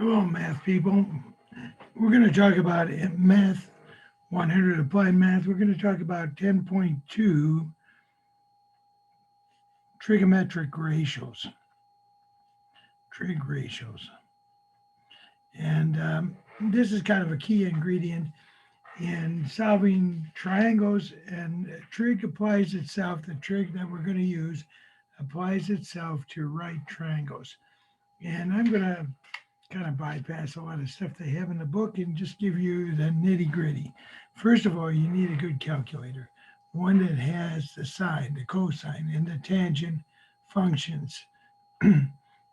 Hello, math people. We're going to talk about Math 100 Applied Math. We're going to talk about 10.2 trigonometric ratios, trig ratios. And this is kind of a key ingredient in solving triangles, and trig applies itself, the trig that we're going to use applies itself to right triangles. And I'm going to kind of bypass a lot of stuff they have in the book and just give you the nitty gritty. First of all, you need a good calculator, one that has the sine, the cosine, and the tangent functions. And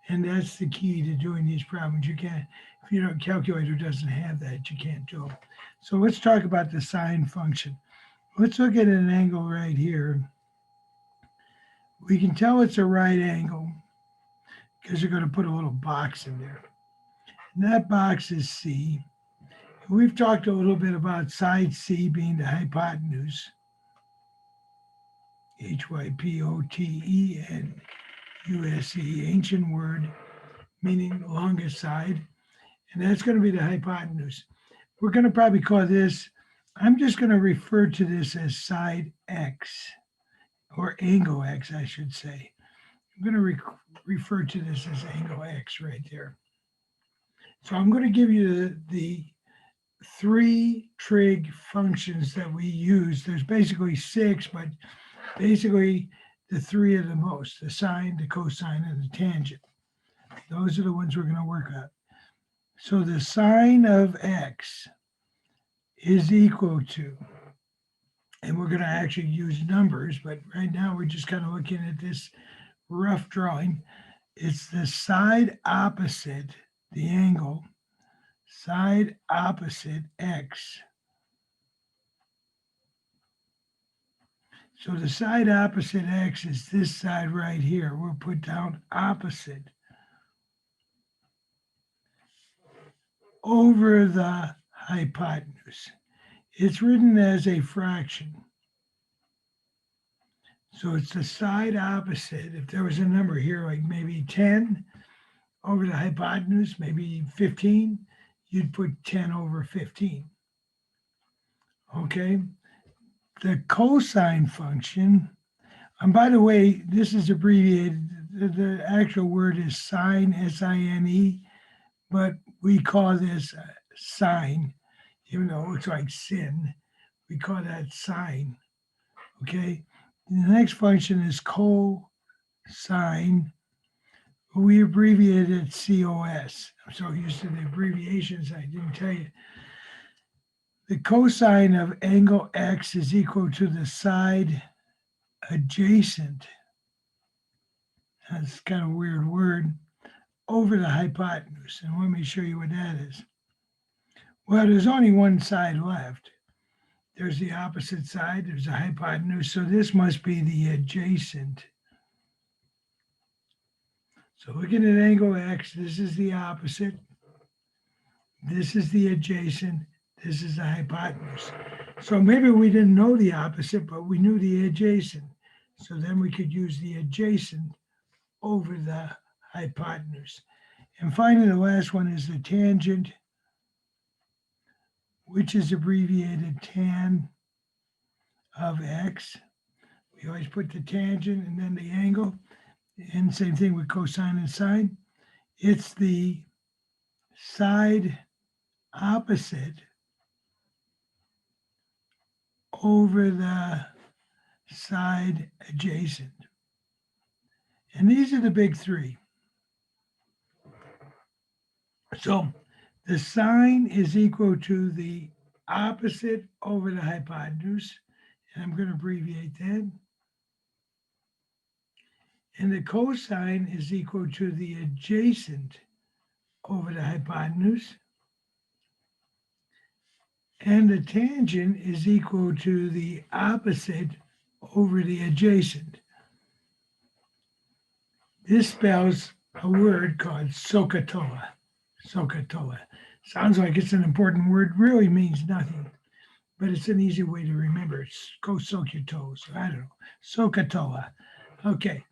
that's the key to doing these problems. You can't, if your calculator doesn't have that, you can't do them. So let's talk about the sine function. Let's look at an angle right here. We can tell it's a right angle because you're going to put a little box in there. And that box is C. We've talked a little bit about side C being the hypotenuse, Hypotenuse, ancient word meaning longest side, and that's going to be the hypotenuse. We're going to probably call this, I'm just going to refer to this as side X, or angle X, I should say. I'm going to refer to this as angle X right there. So I'm going to give you the three trig functions that we use. There's basically six, but basically the three are the most, the sine, the cosine, and the tangent. Those are the ones we're going to work on. So the sine of x is equal to, and we're going to actually use numbers, but right now we're just kind of looking at this rough drawing. It's the side opposite the angle, side opposite x. So the side opposite x is this side right here. We'll put down opposite over the hypotenuse. It's written as a fraction. So it's the side opposite. If there was a number here, like maybe 10 over the hypotenuse, maybe 15, you'd put 10 over 15. Okay? The cosine function, and by the way, this is abbreviated. The actual word is sine, S-I-N-E, but we call this sine, even though it looks like sin. We call that sine. Okay? And the next function is cosine. We abbreviate it COS. I'm so used to the abbreviations, I didn't tell you. The cosine of angle X is equal to the side adjacent. That's kind of a weird word. Over the hypotenuse. And let me show you what that is. Well, there's only one side left. There's the opposite side. There's a hypotenuse. So this must be the adjacent. So looking at angle X, this is the opposite. This is the adjacent. This is the hypotenuse. So maybe we didn't know the opposite, but we knew the adjacent. So then we could use the adjacent over the hypotenuse. And finally, the last one is the tangent, which is abbreviated tan of x. We always put the tangent and then the angle. And same thing with cosine and sine. It's the side opposite over the side adjacent. And these are the big three. So the sine is equal to the opposite over the hypotenuse, and I'm going to abbreviate that. And the cosine is equal to the adjacent over the hypotenuse. And the tangent is equal to the opposite over the adjacent. This spells a word called SOHCAHTOA. SOHCAHTOA. Sounds like it's an important word, really means nothing, but it's an easy way to remember. It's go soak your toes. I don't know. SOHCAHTOA. Okay,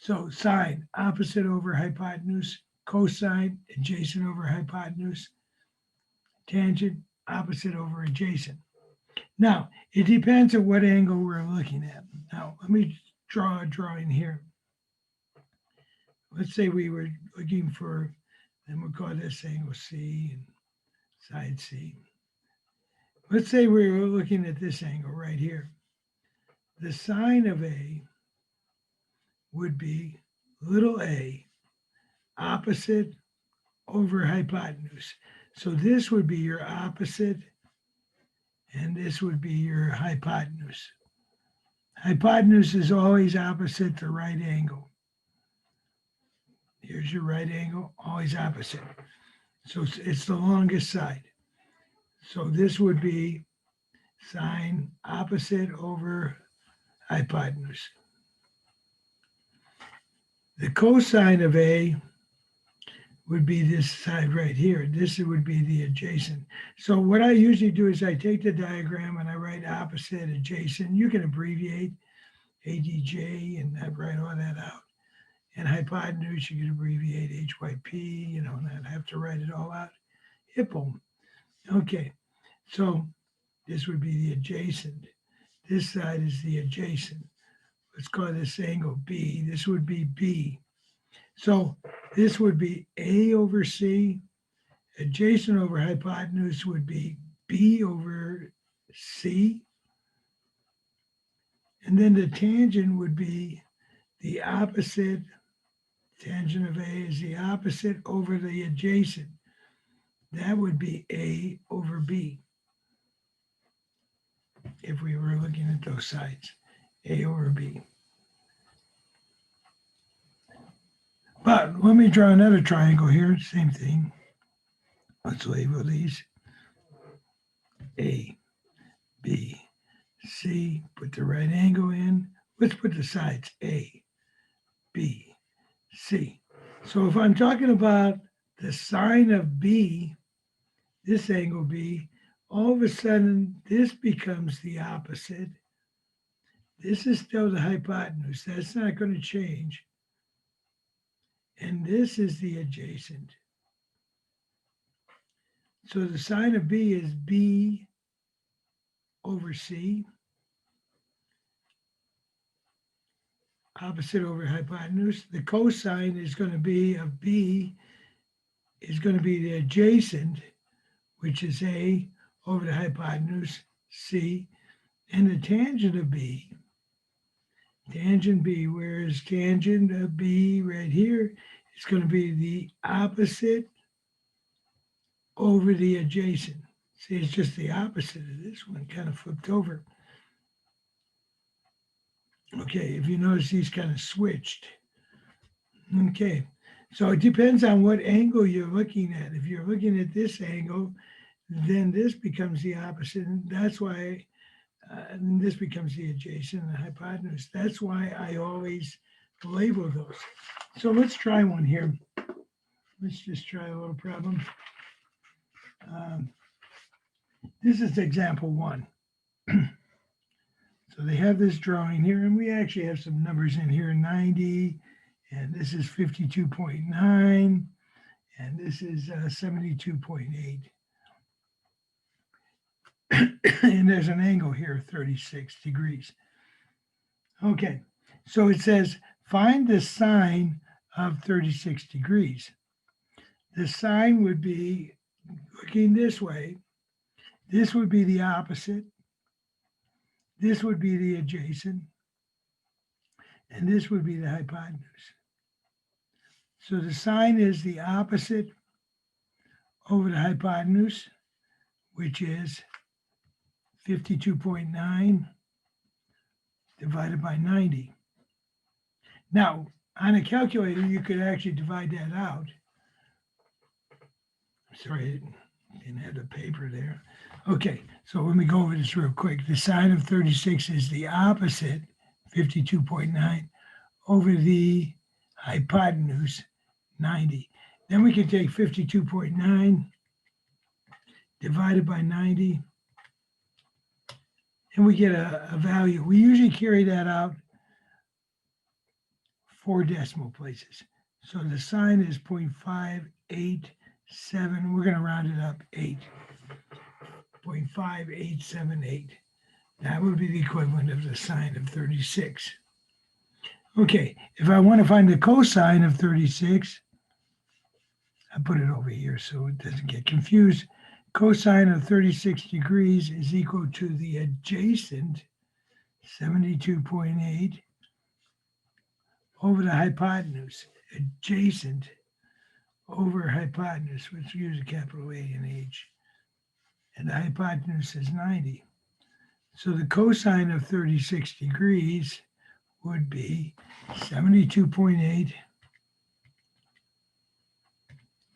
so sine, opposite over hypotenuse, cosine, adjacent over hypotenuse, tangent, opposite over adjacent. Now, it depends on what angle we're looking at. Now, let me draw a drawing here. Let's say we were looking for, and we'll call this angle C and side C. Let's say we were looking at this angle right here. The sine of A would be little a opposite over hypotenuse. So this would be your opposite, and this would be your hypotenuse. Hypotenuse is always opposite the right angle. Here's your right angle, always opposite. So it's the longest side. So this would be sine opposite over hypotenuse. The cosine of A would be this side right here. This would be the adjacent. So what I usually do is I take the diagram and I write opposite, adjacent. You can abbreviate ADJ and I write all that out. And hypotenuse, you can abbreviate HYP, and I have to write it all out. Boom. Okay, so this would be the adjacent. This side is the adjacent. Let's call this angle B. This would be B. So this would be A over C. Adjacent over hypotenuse would be B over C. And then the tangent would be the opposite. Tangent of A is the opposite over the adjacent. That would be A over B. If we were looking at those sides, A over B. But let me draw another triangle here, same thing. Let's label these A, B, C, put the right angle in. Let's put the sides A, B, C. So if I'm talking about the sine of B, this angle B, all of a sudden this becomes the opposite. This is still the hypotenuse. That's not going to change. And this is the adjacent. So the sine of B is B over C, opposite over hypotenuse. The cosine is going to be of B is going to be the adjacent, which is A over the hypotenuse, C, and the tangent of B, tangent B, whereas tangent of B right here is going to be the opposite over the adjacent. See, it's just the opposite of this one, kind of flipped over. Okay, if you notice, these kind of switched. Okay, so it depends on what angle you're looking at. If you're looking at this angle, then this becomes the opposite. And that's why this becomes the adjacent and the hypotenuse. That's why I always label those. So let's try one here. Let's just try a little problem. This is example 1. So they have this drawing here, and we actually have some numbers in here, 90, and this is 52.9, and this is 72.8. And there's an angle here, 36 degrees. Okay, so it says, find the sine of 36 degrees. The sine would be looking this way. This would be the opposite. This would be the adjacent. And this would be the hypotenuse. So the sine is the opposite over the hypotenuse, which is 52.9 divided by 90. Now, on a calculator, you could actually divide that out. Sorry, I didn't have the paper there. Okay, so let me go over this real quick. The sine of 36 is the opposite, 52.9, over the hypotenuse, 90. Then we can take 52.9 divided by 90, and we get a value. We usually carry that out 4 decimal places. So the sine is 0.587. We're going to round it up 8.5878. That would be the equivalent of the sine of 36. Okay, if I want to find the cosine of 36, I put it over here so it doesn't get confused. Cosine of 36 degrees is equal to the adjacent 72.8 over the hypotenuse. Adjacent over hypotenuse, which use a capital A and H. And the hypotenuse is 90. So the cosine of 36 degrees would be 72.8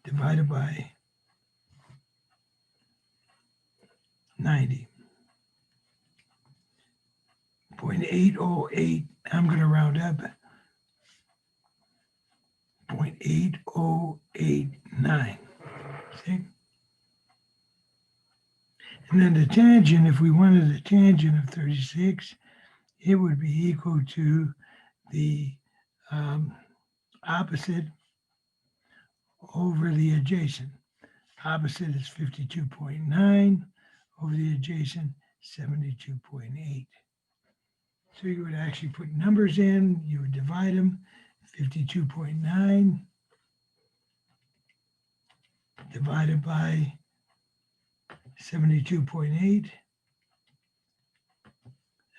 divided by 90. 0.808, I'm going to round up, 0.8089. See? And then the tangent, if we wanted the tangent of 36, it would be equal to the opposite over the adjacent. Opposite is 52.9 over the adjacent 72.8. So you would actually put numbers in, you would divide them, 52.9 divided by 72.8.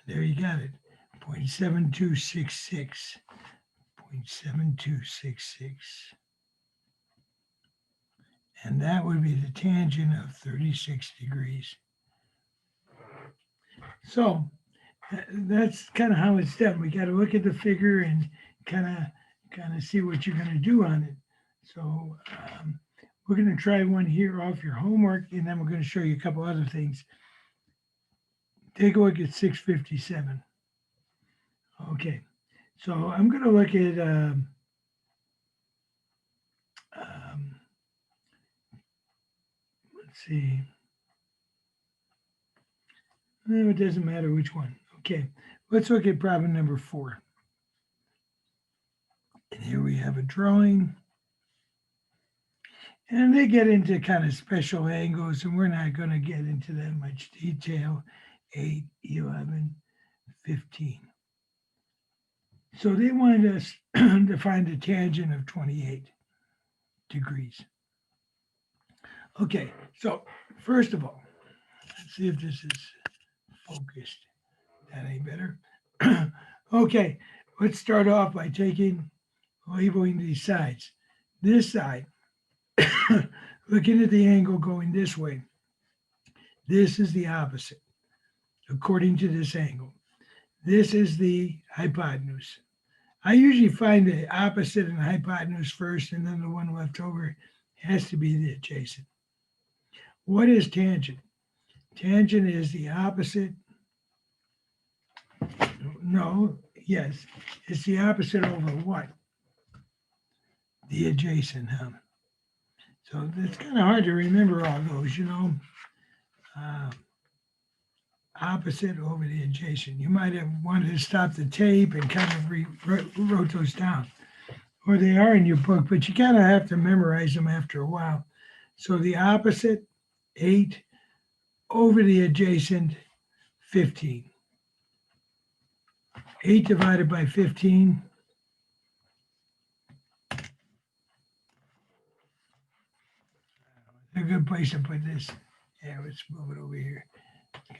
There you got it, 0.7266. 0.7266. And that would be the tangent of 36 degrees. So that's kind of how it's done. We got to look at the figure and kind of see what you're going to do on it. So we're going to try one here off your homework, and then we're going to show you a couple other things. Take a look at 657. Okay, so I'm going to look at let's see. No, it doesn't matter which one. Okay, let's look at problem number 4. And here we have a drawing. And they get into kind of special angles, and we're not going to get into that much detail. 8, 11, 15. So they wanted us to find a tangent of 28 degrees. Okay, so first of all, let's see if this is focused. That ain't better. Okay, let's start off by labeling these sides. This side, looking at the angle going this way, this is the opposite, according to this angle. This is the hypotenuse. I usually find the opposite and the hypotenuse first, and then the one left over has to be the adjacent. What is tangent? Tangent is the opposite. No, yes, it's the opposite over what? The adjacent, huh? So it's kind of hard to remember all those, you know. Opposite over the adjacent. You might have wanted to stop the tape and kind of wrote those down. Or they are in your book, but you kind of have to memorize them after a while. So the opposite, 8, over the adjacent, 15. 8 divided by 15. A good place to put this. Yeah, let's move it over here.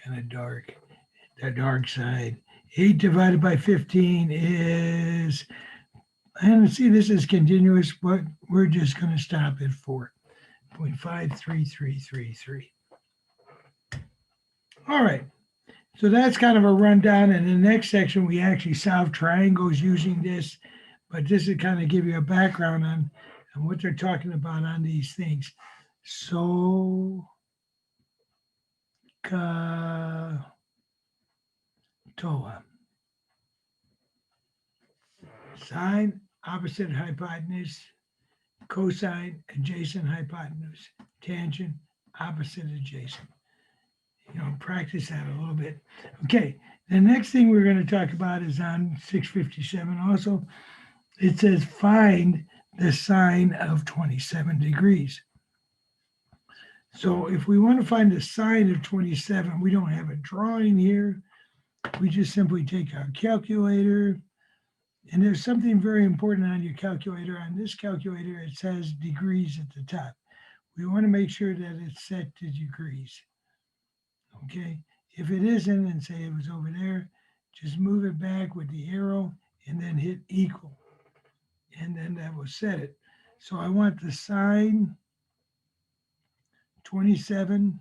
Kind of dark. The dark side. 8 divided by 15 is, and see, this is continuous, but we're just going to stop at 4.53333. All right. So that's kind of a rundown. And in the next section, we actually solve triangles using this. But this is kind of give you a background on what they're talking about on these things. So, Toa. Sine, opposite hypotenuse. Cosine, adjacent hypotenuse. Tangent, opposite adjacent. You know, practice that a little bit. Okay, the next thing we're going to talk about is on 657 also. It says find the sine of 27 degrees. So if we want to find the sine of 27, we don't have a drawing here. We just simply take our calculator, and there's something very important on your calculator. On this calculator, it says degrees at the top. We want to make sure that it's set to degrees. Okay, if it isn't, and say it was over there, just move it back with the arrow and then hit equal. And then that will set it. So I want the sine 27,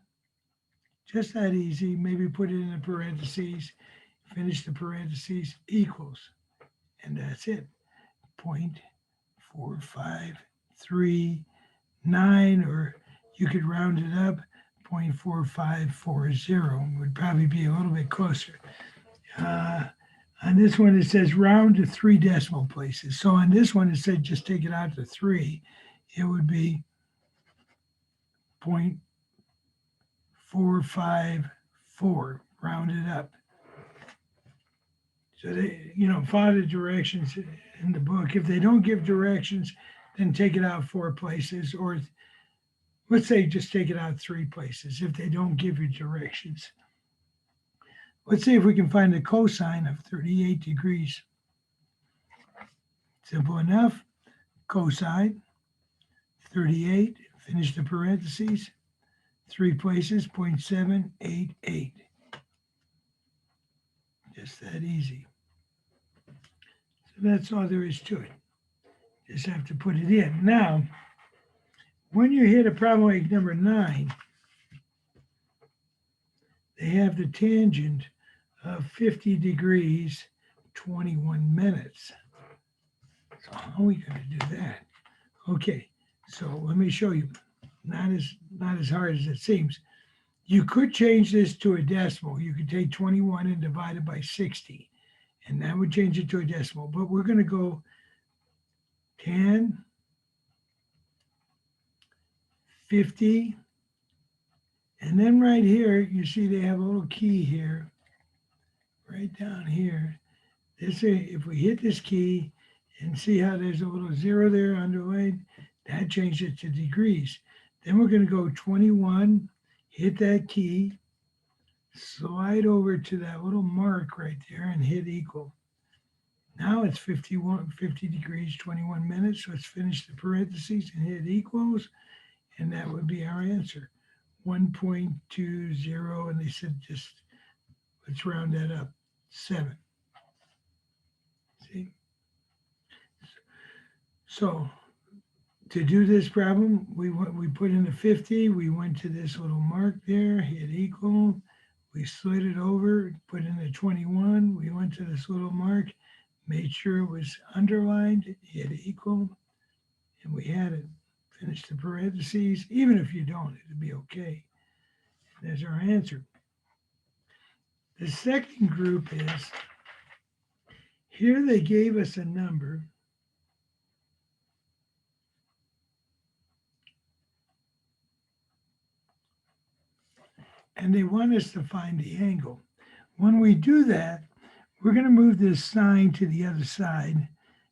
just that easy. Maybe put it in the parentheses, finish the parentheses, equals. And that's it. 0.4539, or you could round it up, 0.4540 would probably be a little bit closer. On this one, it says round to 3 decimal places. So on this one, it said just take it out to 3. It would be 0.454, rounded up. So they, follow the directions in the book. If they don't give directions, then take it out 4 places, or let's say just take it out 3 places if they don't give you directions. Let's see if we can find the cosine of 38 degrees. Simple enough. Cosine 38, finish the parentheses, 3 places, 0.788. Just that easy. So that's all there is to it. Just have to put it in. Now, when you hit a problem like number 9, they have the tangent of 50 degrees, 21 minutes. So how are we going to do that? Okay, so let me show you. Not as hard as it seems. You could change this to a decimal. You could take 21 and divide it by 60, and that would change it to a decimal. But we're going to go 10, 50, and then right here, you see they have a little key here, right down here. If we hit this key and see how there's a little 0 there underlined, that changed it to degrees. Then we're going to go 21, hit that key, slide over to that little mark right there and hit equal. Now it's 50 degrees, 21 minutes. Let's finish the parentheses and hit equals, and that would be our answer. 1.20, and they said just, let's round that up, 7. See? So to do this problem, we put in the 50, we went to this little mark there, hit equal, we slid it over, put in the 21, we went to this little mark, made sure it was underlined, hit equal, and we had it. Finish the parentheses. Even if you don't, it'll be okay. There's our answer. The second group is, here they gave us a number, and they want us to find the angle. When we do that, we're going to move this sine to the other side.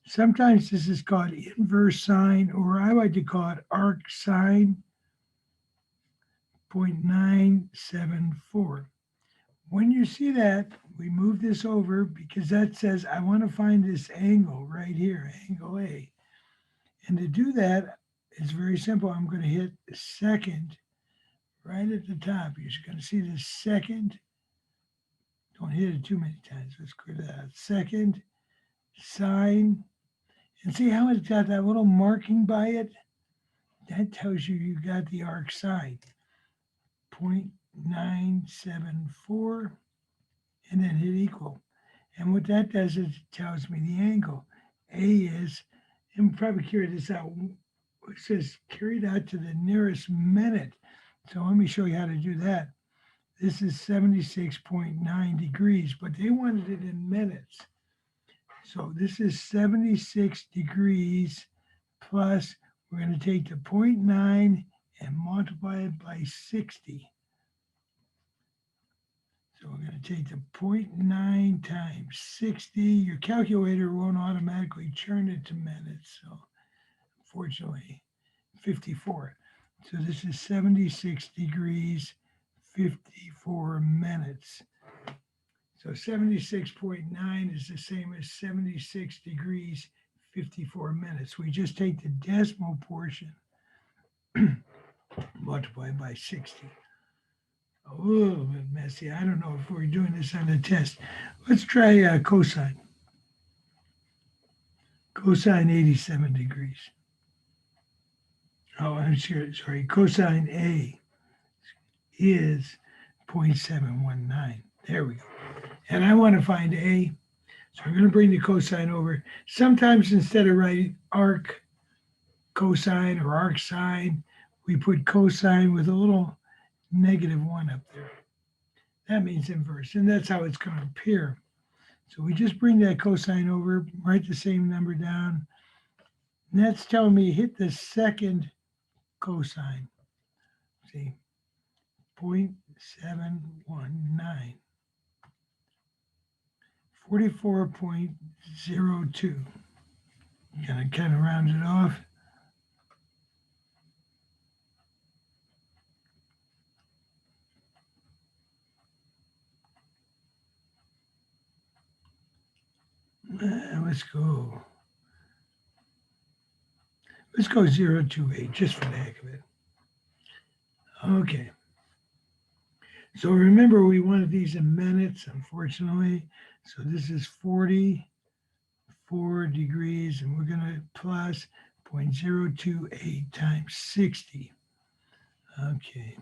Sometimes this is called inverse sine, or I like to call it arc sine, 0.974. When you see that, we move this over because that says I want to find this angle right here, angle A. And to do that, it's very simple. I'm going to hit the second right at the top. You're going to see the second. Don't hit it too many times. Let's clear that out. Second, sine. And see how it's got that little marking by it? That tells you got the arc sine. 0.974, and then hit equal. And what that does is it tells me the angle. A is, and we'll probably carry this out, it says carried out to the nearest minute. So let me show you how to do that. This is 76.9 degrees, but they wanted it in minutes. So this is 76 degrees plus, we're going to take the 0.9 and multiply it by 60. So we're going to take the 0.9 times 60. Your calculator won't automatically turn it to minutes. So unfortunately, 54. So this is 76 degrees, 54 minutes. So 76.9 is the same as 76 degrees, 54 minutes. We just take the decimal portion, multiply by 60. A little bit messy. I don't know if we're doing this on a test. Let's try cosine. Cosine 87 degrees. Oh, I'm sorry. Cosine A is 0.719. There we go. And I want to find A. So I'm going to bring the cosine over. Sometimes instead of writing arc cosine or arc sine, we put cosine with a little -1 up there. That means inverse, and that's how it's going to appear. So we just bring that cosine over, write the same number down. And that's telling me hit the second cosine. See, 0.719. 44.02. Gonna kind of round it off. Let's go 0.028 just for the heck of it. Okay. So remember, we wanted these in minutes, unfortunately. So this is 44 degrees, and we're going to plus 0.028 times 60. Okay.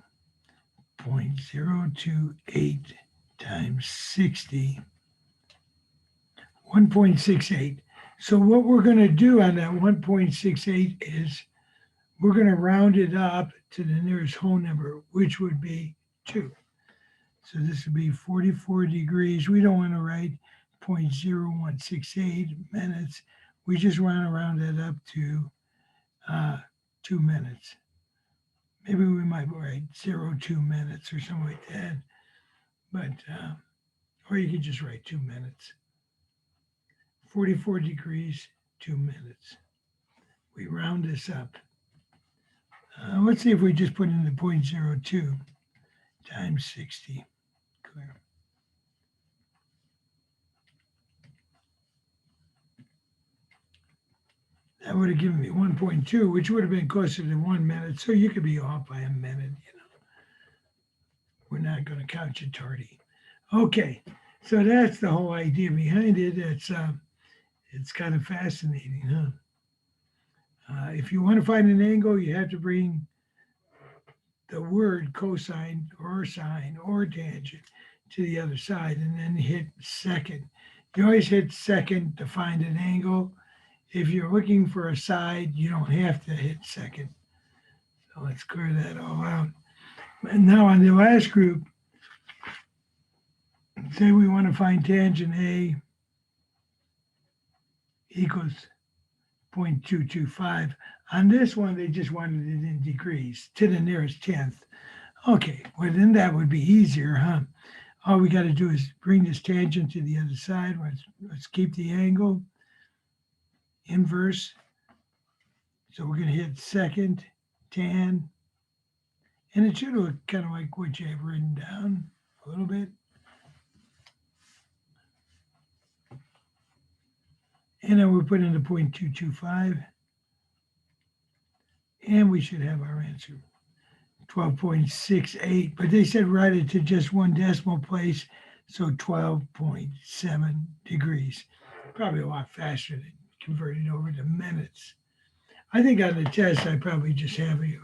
0.028 times 60. 1.68. So what we're going to do on that 1.68 is we're going to round it up to the nearest whole number, which would be 2. So this would be 44 degrees. We don't want to write 0.0168 minutes. We just want to round that up to 2 minutes. Maybe we might write 0.2 minutes or something like that. But, or you could just write 2 minutes. 44 degrees, 2 minutes. We round this up. Let's see if we just put in the 0.02 times 60. Clear. That would have given me 1.2, which would have been closer to 1 minute. So you could be off by a minute, you know. We're not going to count you tardy. Okay, so that's the whole idea behind it. It's kind of fascinating, huh? If you want to find an angle, you have to bring the word cosine or sine or tangent to the other side and then hit second. You always hit second to find an angle. If you're looking for a side, you don't have to hit second. So let's clear that all out. And now on the last group, say we want to find tangent A equals 0.225. On this one, they just wanted it in degrees to the nearest tenth. Okay, well then that would be easier, huh? All we got to do is bring this tangent to the other side. Let's keep the angle inverse. So we're going to hit second, tan, and it should look kind of like what you have written down a little bit. And then we put in the 0.225, and we should have our answer, 12.68. But they said write it to just one decimal place, so 12.7 degrees. Probably a lot faster than converting over to minutes. I think on the test, I probably just have you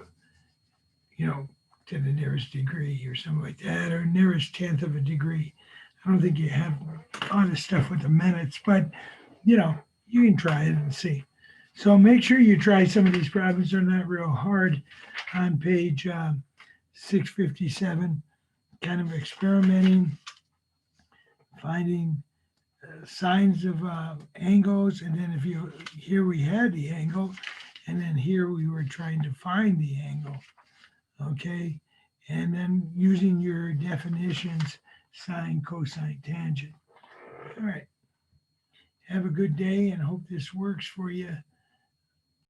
know, to the nearest degree or something like that, or nearest tenth of a degree. I don't think you have all this stuff with the minutes, but, you know, you can try it and see. So make sure you try some of these problems. They're not real hard. On page 657, kind of experimenting, finding signs of angles. And then if you, here we had the angle, and then here we were trying to find the angle. Okay. And then using your definitions, sine, cosine, tangent. All right. Have a good day and hope this works for you.